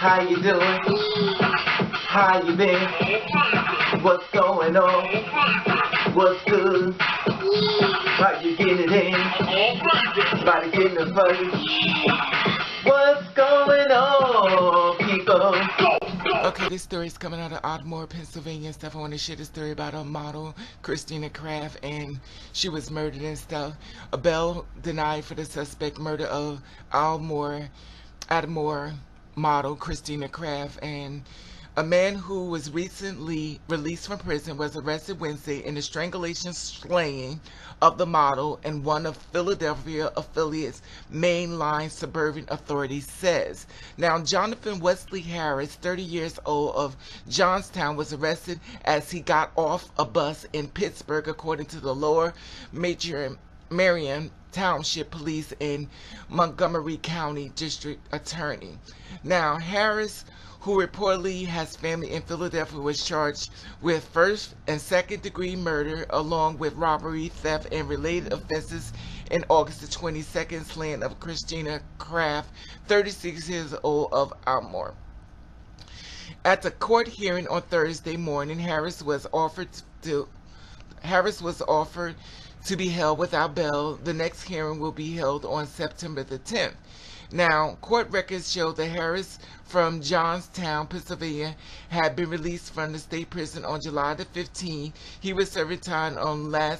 How you doing? How you been? What's going on? What's good? How you getting it in? Body getting the fight. What's going on, people? Okay, this story is coming out of Ardmore, Pennsylvania and stuff. I want to share this story about a model, Christina Kraft, and she was murdered and stuff. A bail denied for the suspect murder of Ardmore model Christina Kraft, and a man who was recently released from prison was arrested Wednesday in the strangulation slaying of the model and one of Philadelphia affiliates mainline suburban authorities says. Now, Jonathan Wesley Harris, 30 years old, of Johnstown, was arrested as he got off a bus in Pittsburgh, according to the Lower Merion Township Police and Montgomery County District Attorney. Now, Harris, who reportedly has family in Philadelphia, was charged with first and second degree murder along with robbery, theft, and related offenses in August the 22nd slaying of Christina Kraft, 36 years old, of Ardmore. At the court hearing on Thursday morning, Harris was offered to be held without bail. The next hearing will be held on September the 10th. Now, court records show that Harris from Johnstown, Pennsylvania, had been released from the state prison on July the 15th. He was serving time on a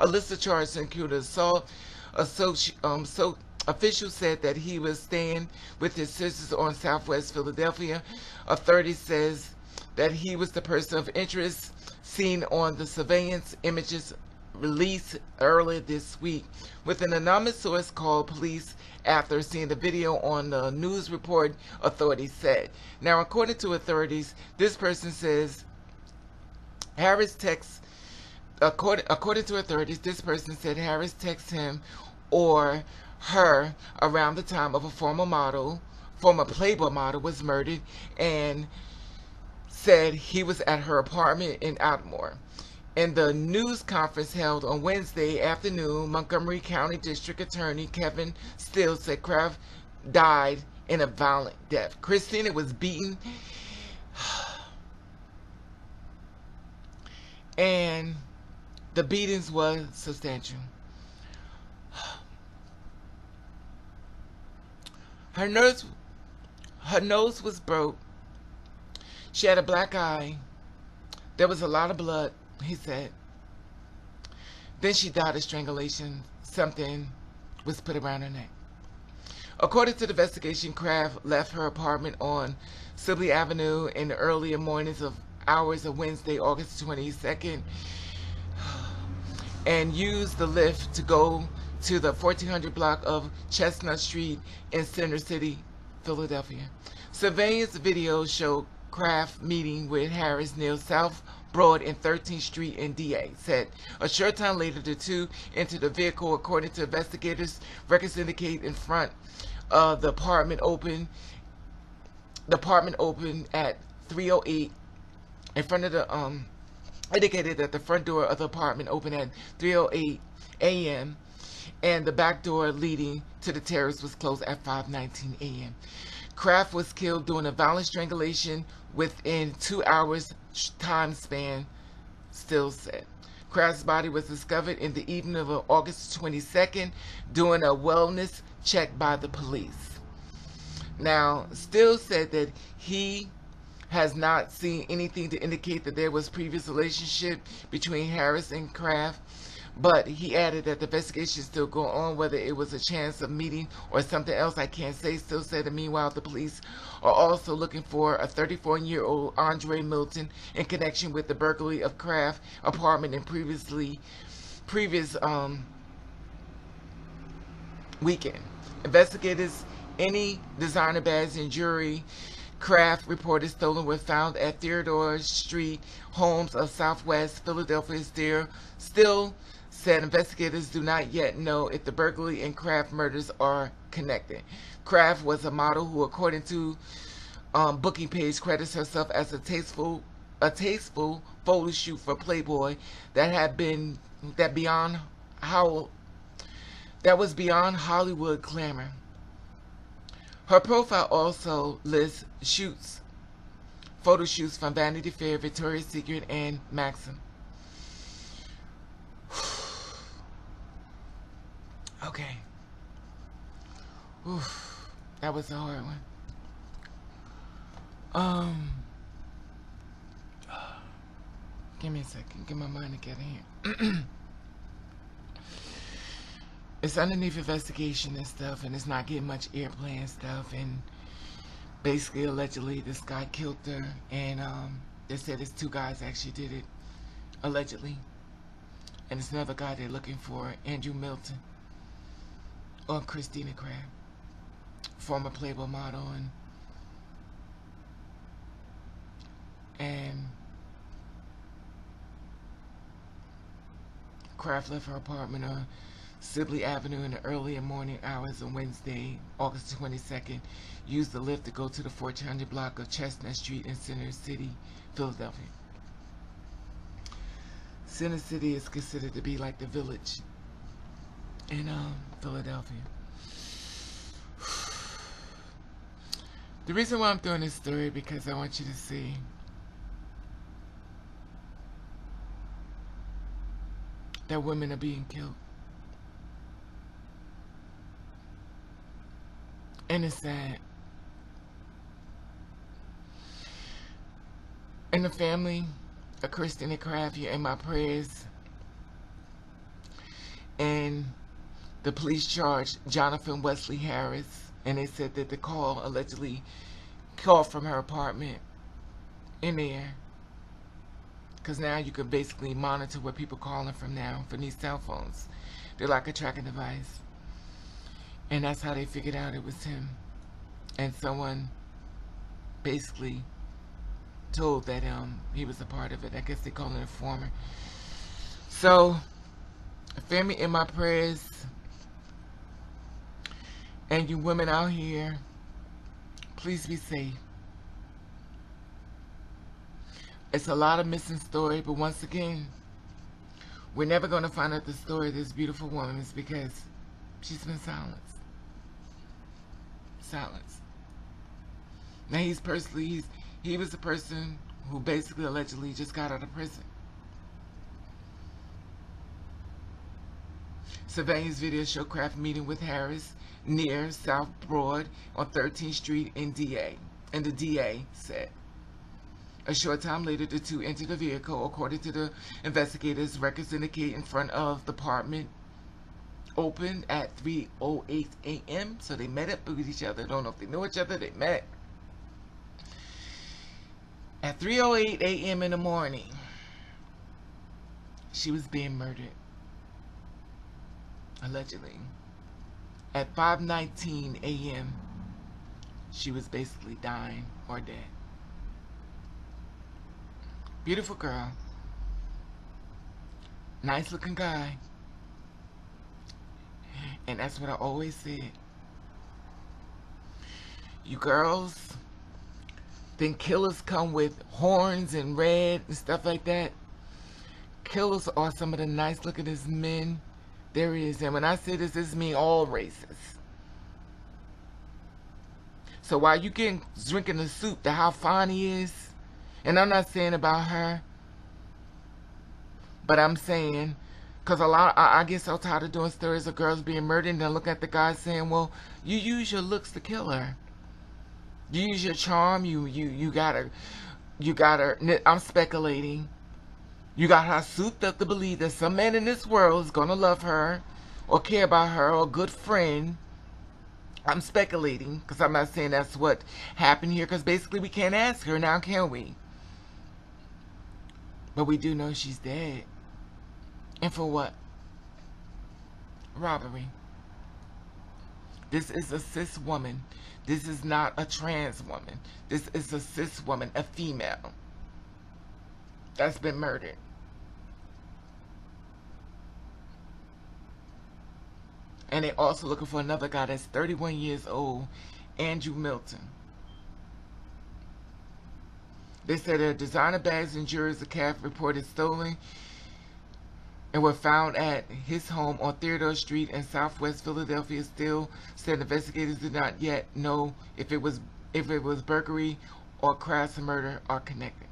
list of charges including assault. Officials said that he was staying with his sisters on Southwest Philadelphia. Authorities says that he was the person of interest seen on the surveillance images released earlier this week, with an anonymous source called police after seeing the video on the news report, authorities said. Now, according to authorities, this person says Harris texts, according to authorities, this person said Harris texted him or her around the time of a former Playboy model was murdered, and said he was at her apartment in Ardmore. In the news conference held on Wednesday afternoon, Montgomery County District Attorney Kevin Steele said Kraft died in a violent death. Christina was beaten and the beatings were substantial. Her nose was broke. She had a black eye. There was a lot of blood, he said. Then she died of strangulation. Something was put around her neck. According to the investigation, Kraft left her apartment on Sibley Avenue in the earlier hours of Wednesday, August 22nd, and used the lift to go to the 1400 block of Chestnut Street in Center City, Philadelphia. Surveillance videos showed Kraft meeting with Harris near South Broad and 13th Street in DA. Said a short time later, the two entered the vehicle. According to investigators, records indicate in front of the apartment opened at 3:08. In front of the indicated that the front door of the apartment opened at 3:08 a.m. and the back door leading to the terrace was closed at 5:19 a.m. Kraft was killed during a violent strangulation within 2 hours time span, Steele said. Kraft's body was discovered in the evening of August 22nd during a wellness check by the police. Now, Steele said that he has not seen anything to indicate that there was previous relationship between Harris and Kraft, but he added that the investigation is still going on. Whether it was a chance of meeting or something else, I can't say. Still said that meanwhile, the police are also looking for a 34-year-old Andre Milton in connection with the burglary of Kraft apartment in previous weekend. Investigators, any designer bags and jewelry Kraft reported stolen were found at Theodore Street homes of Southwest Philadelphia. Still said investigators do not yet know if the burglary and Kraft murders are connected. Kraft was a model who, according to booking page, credits herself as a tasteful photo shoot for Playboy that was beyond Hollywood glamour. Her profile also lists photo shoots from Vanity Fair, Victoria's Secret, and Maxim. Okay. Oof, that was a hard one. Give me a second. Get my mind together here. It's underneath investigation and stuff, and it's not getting much airplay and stuff, and basically, allegedly, this guy killed her, and they said it's 2 guys actually did it, allegedly. And it's another guy they're looking for, Andrew Milton, or Christina Kraft, former Playboy model, and Kraft left her apartment on Sibley Avenue in the early morning hours on Wednesday, August 22nd, used the lift to go to the 1400 block of Chestnut Street in Center City, Philadelphia. Center City is considered to be like the village in Philadelphia. The reason why I'm doing this story because I want you to see that women are being killed. And it's sad. And the family of Christina Kraft, you're in my prayers. And the police charged Jonathan Wesley Harris, and they said that the call allegedly called from her apartment in there. Because now you can basically monitor where people calling from now from these cell phones. They're like a tracking device. And that's how they figured out it was him. And someone basically told that he was a part of it. I guess they call it an informer. So, family, in my prayers, and you women out here, please be safe. It's a lot of missing story, but once again, we're never going to find out the story of this beautiful woman is because she's been silenced. Silence. Now he was the person who basically allegedly just got out of prison. Surveillance video show Kraft meeting with Harris near South Broad on 13th Street in DA. And the DA said. A short time later, the two entered the vehicle. According to the investigators, records indicate in front of the apartment opened at 3:08 a.m. So they met up with each other. Don't know if they knew each other. They met at 3:08 a.m. in the morning. She was being murdered, allegedly. At 5:19 a.m., she was basically dying or dead. Beautiful girl, nice looking guy. And that's what I always said. You girls think killers come with horns and red and stuff like that. Killers are some of the nice lookingest men there is. And when I say this means all races. So while you getting drinking the soup to how fine he is, and I'm not saying about her, but I'm saying, because I get so tired of doing stories of girls being murdered and then look at the guy saying, well, you use your looks to kill her. You use your charm, you got her, I'm speculating. You got her souped up to believe that some man in this world is going to love her or care about her or a good friend. I'm speculating because I'm not saying that's what happened here because basically we can't ask her now, can we? But we do know she's dead. And for what? Robbery. This is a cis woman. This is not a trans woman. This is a cis woman, a female, that's been murdered. And they're also looking for another guy that's 31 years old, Andrew Milton. They said their designer bags and jewelry the calf reported stolen and were found at his home on Theodore Street in Southwest Philadelphia. Still said investigators do not yet know if it was burglary or Kraft's murder are connected.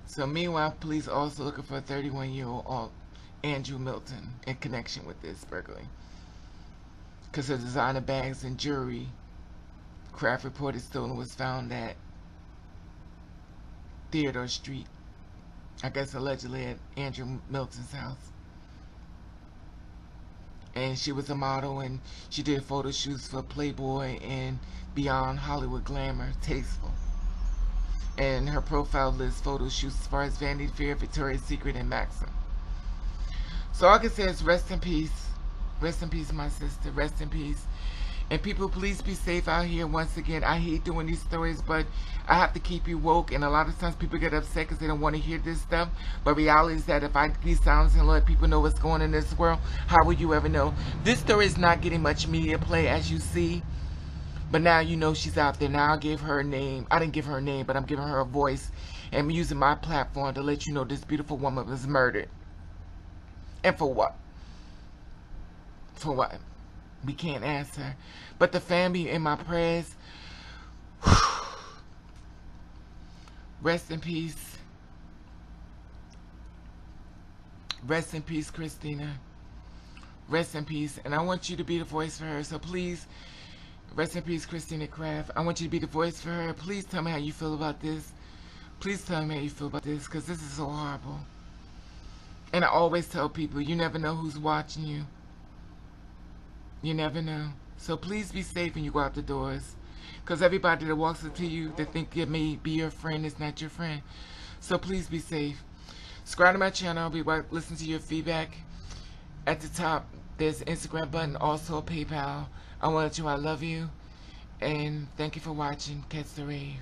So meanwhile, police also looking for a 31-year-old Andrew Milton in connection with this burglary. Because of designer bags and jewelry Kraft reported stolen was found at Theodore Street, I guess allegedly at Andrew Milton's house. And she was a model, and she did photo shoots for Playboy and Beyond Hollywood Glamour, Tasteful. And her profile lists photo shoots as far as Vanity Fair, Victoria's Secret, and Maxim. So all I can say is rest in peace. Rest in peace, my sister. Rest in peace. And people, please be safe out here. Once again, I hate doing these stories, but I have to keep you woke. And a lot of times people get upset because they don't want to hear this stuff. But reality is that if I be silent and let people know what's going on in this world, how will you ever know? This story is not getting much media play, as you see. But now you know she's out there. Now I gave her a name. I didn't give her a name, but I'm giving her a voice. And I'm using my platform to let you know this beautiful woman was murdered. And for what? For what? We can't answer. But the family in my prayers. Rest in peace. Rest in peace, Christina. Rest in peace. And I want you to be the voice for her. So please, rest in peace, Christina Kraft. I want you to be the voice for her. Please tell me how you feel about this. Please tell me how you feel about this, because this is so horrible. And I always tell people, you never know who's watching you. You never know. So please be safe when you go out the doors. Because everybody that walks up to you that think it may be your friend is not your friend. So please be safe. Subscribe to my channel. I'll be listening to your feedback. At the top, there's an Instagram button, also a PayPal. I want to let you know I love you. And thank you for watching. Catch the rave.